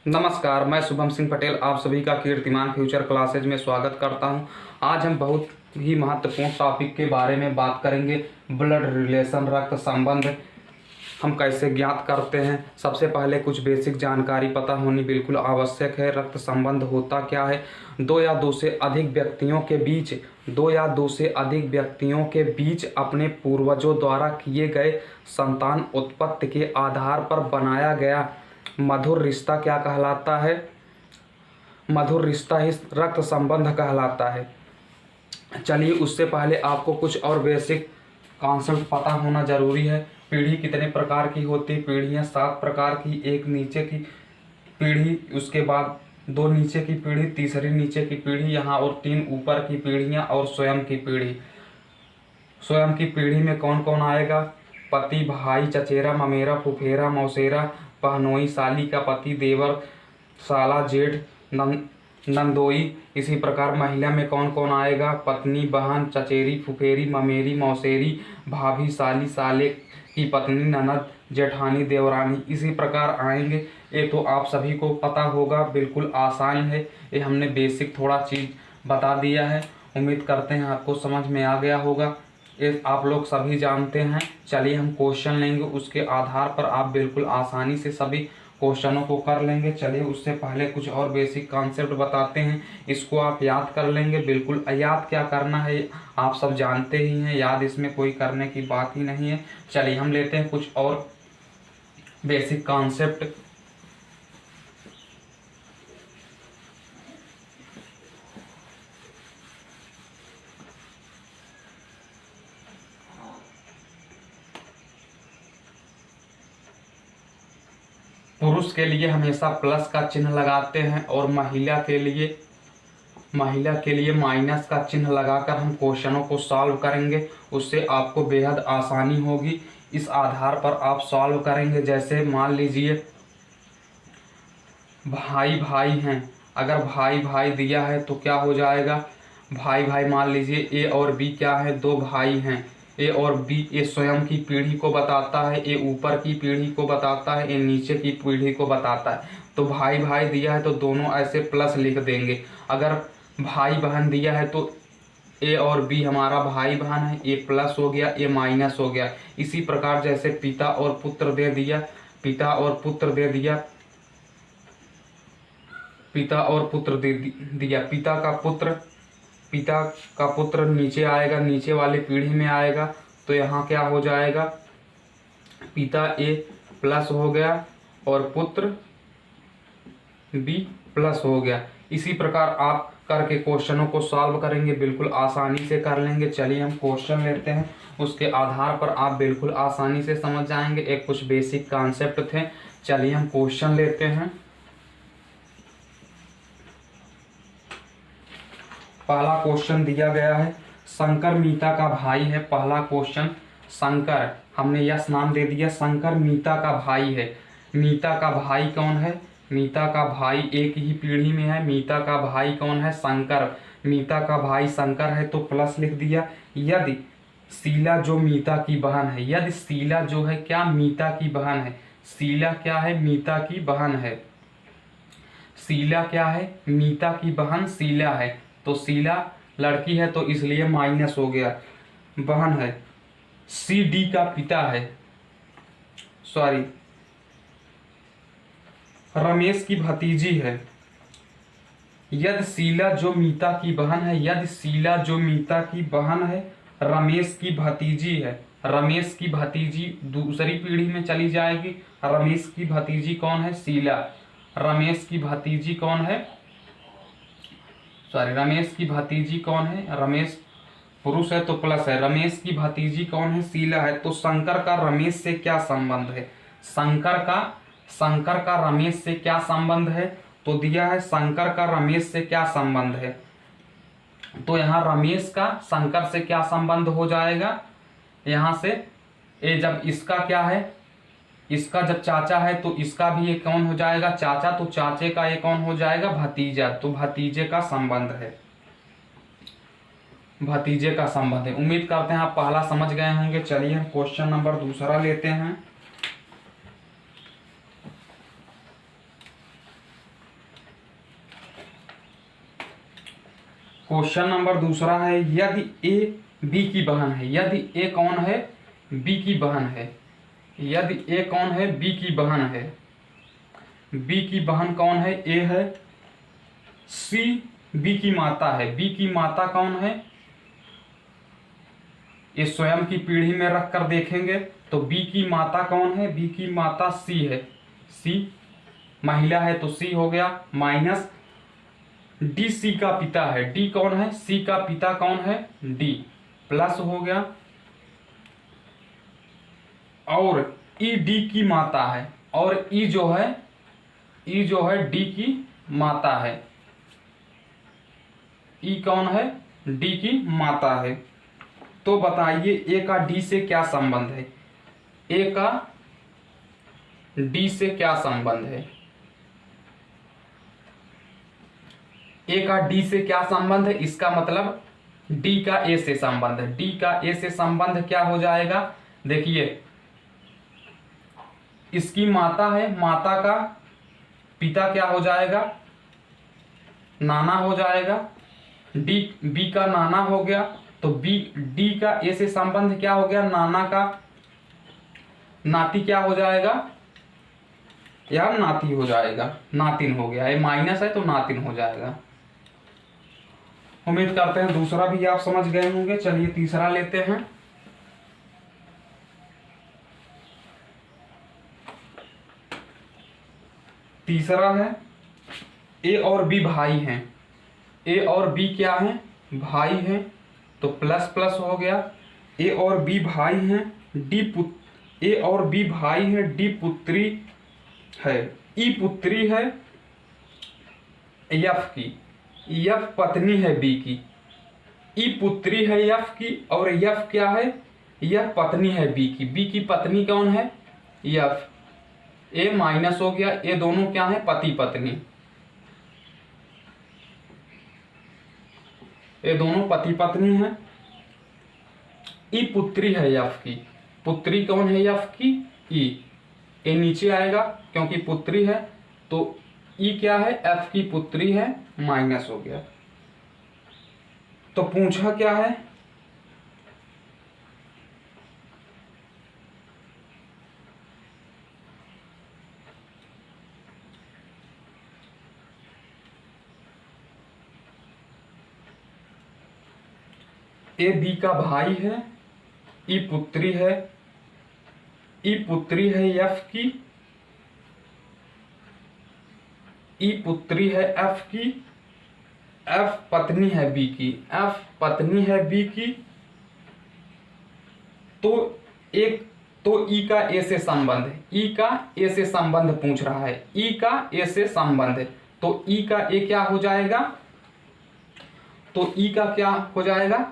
नमस्कार, मैं शुभम सिंह पटेल आप सभी का कीर्तिमान फ्यूचर क्लासेज में स्वागत करता हूं। आज हम बहुत ही महत्वपूर्ण टॉपिक के बारे में बात करेंगे। ब्लड रिलेशन, रक्त संबंध हम कैसे ज्ञात करते हैं। सबसे पहले कुछ बेसिक जानकारी पता होनी बिल्कुल आवश्यक है। रक्त संबंध होता क्या है? दो या दो से अधिक व्यक्तियों के बीच अपने पूर्वजों द्वारा किए गए संतान उत्पत्ति के आधार पर बनाया गया मधुर रिश्ता क्या कहलाता है? मधुर रिश्ता ही रक्त संबंध कहलाता है। चलिए, उससे पहले आपको कुछ और बेसिक कॉन्सेप्ट पता होना जरूरी है। पीढ़ी कितने प्रकार की होती? पीढ़ियाँ 7 प्रकार की। एक नीचे की पीढ़ी, उसके बाद 2 नीचे की पीढ़ी, तीसरी नीचे की पीढ़ी यहाँ, और 3 ऊपर की पीढ़ियाँ और स्वयं की पीढ़ी। स्वयं की पीढ़ी में कौन कौन आएगा? पति, भाई, चचेरा, ममेरा, फुफेरा, मौसेरा, पहनोई, साली का पति, देवर, साला, जेठ, नंदोई। इसी प्रकार महिला में कौन कौन आएगा? पत्नी, बहन, चचेरी, फुफेरी, ममेरी, मौसेरी, भाभी, साली, साले की पत्नी, ननद, जेठानी, देवरानी। इसी प्रकार आएंगे। ये तो आप सभी को पता होगा, बिल्कुल आसान है। ये हमने बेसिक थोड़ा चीज़ बता दिया है। उम्मीद करते हैं आपको समझ में आ गया होगा। ये आप लोग सभी जानते हैं। चलिए हम क्वेश्चन लेंगे, उसके आधार पर आप बिल्कुल आसानी से सभी क्वेश्चनों को कर लेंगे। चलिए, उससे पहले कुछ और बेसिक कॉन्सेप्ट बताते हैं। इसको आप याद कर लेंगे। बिल्कुल याद क्या करना है, आप सब जानते ही हैं। याद इसमें कोई करने की बात ही नहीं है। चलिए हम लेते हैं कुछ और बेसिक कॉन्सेप्ट। पुरुष के लिए हमेशा प्लस का चिन्ह लगाते हैं और महिला के लिए माइनस का चिन्ह लगाकर हम क्वेश्चनों को सॉल्व करेंगे। उससे आपको बेहद आसानी होगी। इस आधार पर आप सॉल्व करेंगे। जैसे मान लीजिए भाई भाई हैं, अगर भाई भाई दिया है तो क्या हो जाएगा? भाई भाई मान लीजिए ए और बी क्या है? 2 भाई हैं। ए और बी, ए स्वयं की पीढ़ी को बताता है, ए ऊपर की पीढ़ी को बताता है, ए नीचे की पीढ़ी को बताता है। तो भाई भाई दिया है तो दोनों ऐसे प्लस लिख देंगे। अगर भाई बहन दिया है तो ए और बी हमारा भाई बहन है, ए प्लस हो गया, ए माइनस हो गया। इसी प्रकार जैसे पिता और पुत्र दे दिया, पिता और पुत्र दे दिया, पिता और पुत्र दे दिया। पिता का पुत्र नीचे आएगा, नीचे वाली पीढ़ी में आएगा। तो यहाँ क्या हो जाएगा? पिता ए प्लस हो गया और पुत्र बी प्लस हो गया। इसी प्रकार आप करके क्वेश्चनों को सॉल्व करेंगे, बिल्कुल आसानी से कर लेंगे। चलिए हम क्वेश्चन लेते हैं, उसके आधार पर आप बिल्कुल आसानी से समझ जाएंगे। एक कुछ बेसिक कॉन्सेप्ट थे। चलिए हम क्वेश्चन लेते हैं। पहला क्वेश्चन दिया गया है, शंकर मीता का भाई है। पहला क्वेश्चन, शंकर, हमने यस नाम दे दिया। शंकर मीता का भाई है। मीता का भाई कौन है? मीता का भाई एक ही पीढ़ी में है। मीता का भाई कौन है? शंकर। मीता का भाई शंकर है तो प्लस लिख दिया। यदि शीला जो मीता की बहन है, यदि शीला जो है क्या मीता की बहन है? शीला क्या है? मीता की बहन है। शीला क्या है? मीता की बहन शीला है। तो शीला लड़की है तो इसलिए माइनस हो गया। बहन है। सी डी का पिता है, सॉरी, रमेश की भतीजी है। यदि शीला जो मीता की बहन है, यदि शीला जो मीता की बहन है, रमेश की भतीजी है। रमेश की भतीजी दूसरी पीढ़ी में चली जाएगी। रमेश की भतीजी कौन है? शीला। रमेश की भतीजी कौन है? सॉरी, रमेश की भतीजी कौन है? रमेश पुरुष है तो प्लस है। रमेश की भतीजी कौन है? शीला है। तो शंकर का रमेश से क्या संबंध है? शंकर का रमेश से क्या संबंध है? तो दिया है शंकर का रमेश से क्या संबंध है। तो यहाँ रमेश का शंकर से क्या संबंध हो जाएगा? यहाँ से ये जब इसका क्या है, इसका जब चाचा है तो इसका भी ये कौन हो जाएगा? चाचा। तो चाचे का ये कौन हो जाएगा? भतीजा। तो भतीजे का संबंध है, भतीजे का संबंध है। उम्मीद करते हैं आप पहला समझ गए होंगे। चलिए हम क्वेश्चन नंबर दूसरा लेते हैं। क्वेश्चन नंबर दूसरा है, यदि ए बी की बहन है, यदि ए कौन है, बी की बहन है, यदि ए कौन है, बी की बहन है, बी की बहन कौन है, ए है, सी बी की माता है, बी की माता कौन है, ये स्वयं की पीढ़ी में रखकर देखेंगे तो बी की माता कौन है, बी की माता सी है, सी महिला है तो सी हो गया, माइनस डी सी का पिता है, डी कौन है, सी का पिता कौन है, डी, प्लस हो गया, और ई डी की माता है, और ई जो है, ई जो है डी की माता है, ई कौन है, डी की माता है। तो बताइए ए का डी से क्या संबंध है, ए का डी से क्या संबंध है, ए का डी से क्या संबंध है, इसका मतलब डी का ए से संबंध है, डी का ए से संबंध क्या हो जाएगा, देखिए इसकी माता है, माता का पिता क्या हो जाएगा, नाना हो जाएगा, डी बी का नाना हो गया, तो बी डी का ए से संबंध क्या हो गया, नाना का नाती क्या हो जाएगा, या नाती हो जाएगा, नातिन हो गया, ये माइनस है तो नातिन हो जाएगा। उम्मीद करते हैं दूसरा भी आप समझ गए होंगे। चलिए तीसरा लेते हैं। तीसरा है, ए और बी भाई हैं, ए और बी क्या हैं, भाई हैं, तो प्लस प्लस हो गया, ए और बी भाई हैं, ए और बी भाई हैं, डी पुत्री है, ई पुत्री है यफ की, यफ पत्नी है बी की, ई पुत्री है यफ की, और यफ क्या है, यह पत्नी है बी की, बी की पत्नी कौन है, यफ, ए माइनस हो गया, ये दोनों क्या है, पति पत्नी, ये दोनों पति पत्नी हैं। ई पुत्री है यफ की, पुत्री कौन है यफ की, ई, ए नीचे आएगा क्योंकि पुत्री है, तो ई क्या है, एफ की पुत्री है, माइनस हो गया। तो पूछा क्या है, ए बी का भाई है, ई पुत्री है, ई पुत्री है एफ की, ई पुत्री है एफ की, एफ पत्नी है बी की, एफ पत्नी है बी की, तो एक तो ई का ए से संबंध है, ई का ए से संबंध पूछ रहा है, ई का ए से संबंध है, तो ई का ए क्या हो जाएगा, तो ई का क्या हो जाएगा,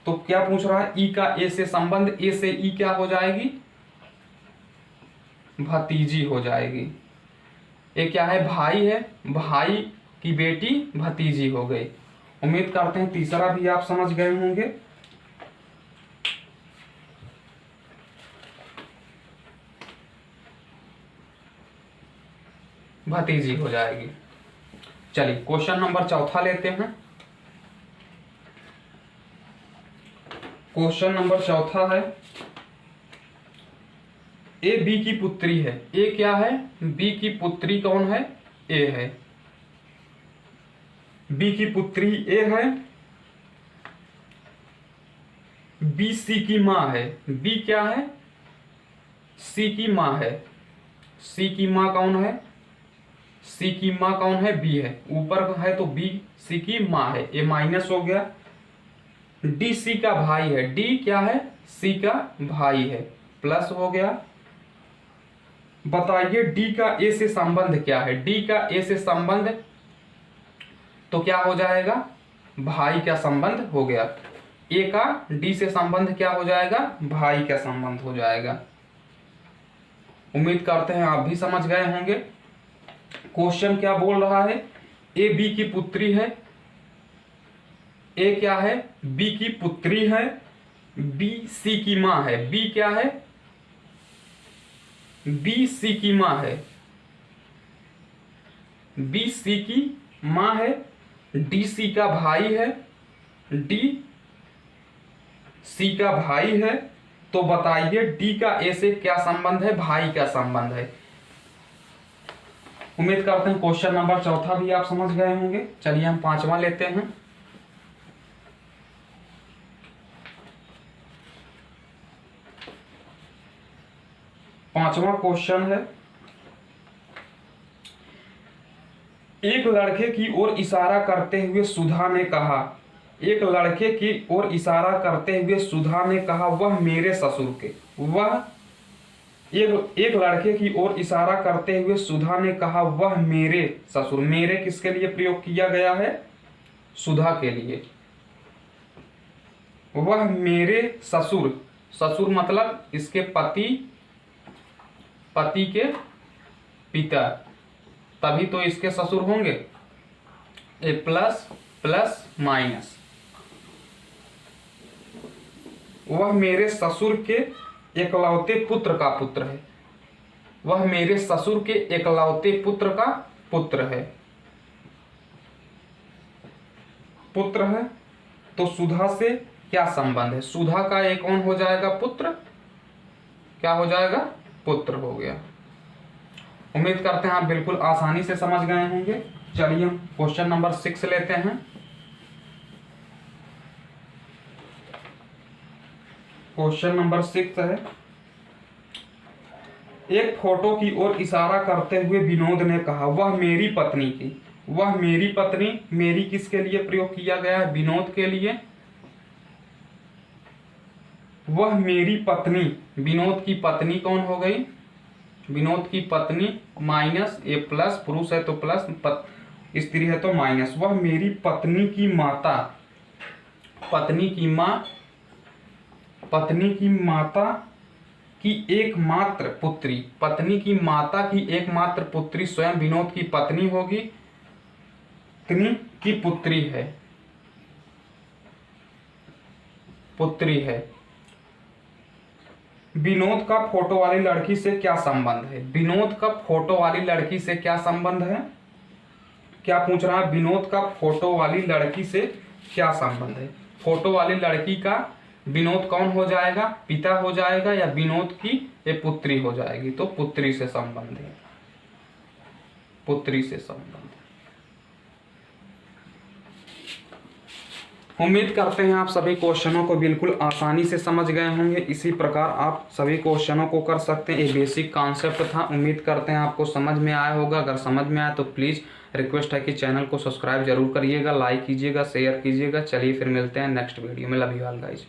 तो क्या पूछ रहा है, ई का ए से संबंध, ए से ई क्या हो जाएगी, भतीजी हो जाएगी। ये क्या है, भाई है, भाई की बेटी भतीजी हो गई। उम्मीद करते हैं तीसरा भी आप समझ गए होंगे। भतीजी हो जाएगी। चलिए क्वेश्चन नंबर चौथा लेते हैं। क्वेश्चन नंबर चौथा है, ए बी की पुत्री है, ए क्या है, बी की पुत्री कौन है, ए है, बी की पुत्री ए है, बी सी की मां है, बी क्या है, सी की मां है, सी की मां कौन है, सी की मां कौन है, बी है, ऊपर है तो बी सी की मां है, ए माइनस हो गया, डी सी का भाई है, डी क्या है, सी का भाई है, प्लस हो गया। बताइए डी का ए से संबंध क्या है, डी का ए से संबंध तो क्या हो जाएगा, भाई का संबंध हो गया, ए का डी से संबंध क्या हो जाएगा, भाई का संबंध हो जाएगा। उम्मीद करते हैं आप भी समझ गए होंगे। क्वेश्चन क्या बोल रहा है, ए बी की पुत्री है, ए क्या है, बी की पुत्री है, बी सी की मां है, बी क्या है, बी सी की मां है, बी सी की माँ है, डी सी का भाई है, डी सी का भाई है। तो बताइए डी का ए से क्या संबंध है? भाई का संबंध है। उम्मीद करते हैं क्वेश्चन नंबर चौथा भी आप समझ गए होंगे। चलिए हम पांचवा लेते हैं। पांचवा क्वेश्चन है, एक लड़के की ओर इशारा करते हुए सुधा ने कहा, एक लड़के की ओर इशारा करते हुए सुधा ने कहा, वह मेरे ससुर के, वह एक लड़के की ओर इशारा करते हुए सुधा ने कहा, वह मेरे ससुर। मेरे किसके लिए प्रयोग किया गया है? सुधा के लिए। वह मेरे ससुर, ससुर मतलब इसके पति, पति के पिता, तभी तो इसके ससुर होंगे। ए प्लस प्लस माइनस, वह मेरे ससुर के एकलौते पुत्र का पुत्र है। वह मेरे ससुर के एकलौते पुत्र का पुत्र है, पुत्र है। तो सुधा से क्या संबंध है? सुधा का एक कौन हो जाएगा? पुत्र। क्या हो जाएगा? पुत्र हो गया। उम्मीद करते हैं आप बिल्कुल आसानी से समझ गए होंगे। चलिए हम क्वेश्चन नंबर 6 लेते हैं। क्वेश्चन नंबर 6 है, एक फोटो की ओर इशारा करते हुए विनोद ने कहा, वह मेरी पत्नी की। वह मेरी पत्नी, मेरी किसके लिए प्रयोग किया गया है? विनोद के लिए। वह मेरी पत्नी, विनोद की पत्नी कौन हो गई? विनोद की पत्नी माइनस ए प्लस, पुरुष है तो प्लस, स्त्री है तो माइनस। वह मेरी पत्नी की माता, पत्नी की माँ, पत्नी की माता की एकमात्र पुत्री, पत्नी की माता की एकमात्र पुत्री स्वयं विनोद की पत्नी होगी, पत्नी की पुत्री है, पुत्री है। विनोद का फोटो वाली लड़की से क्या संबंध है? विनोद का फोटो वाली लड़की से क्या संबंध है? क्या पूछ रहा है? विनोद का फोटो वाली लड़की से क्या संबंध है? फोटो वाली लड़की का विनोद कौन हो जाएगा? पिता हो जाएगा, या विनोद की ये पुत्री हो जाएगी? तो पुत्री से संबंध है, पुत्री से संबंध। उम्मीद करते हैं आप सभी क्वेश्चनों को बिल्कुल आसानी से समझ गए होंगे। इसी प्रकार आप सभी क्वेश्चनों को कर सकते हैं। ये बेसिक कॉन्सेप्ट था। उम्मीद करते हैं आपको समझ में आया होगा। अगर समझ में आया तो प्लीज़ रिक्वेस्ट है कि चैनल को सब्सक्राइब जरूर करिएगा, लाइक कीजिएगा, शेयर कीजिएगा। चलिए फिर मिलते हैं नेक्स्ट वीडियो में। Love you all guys.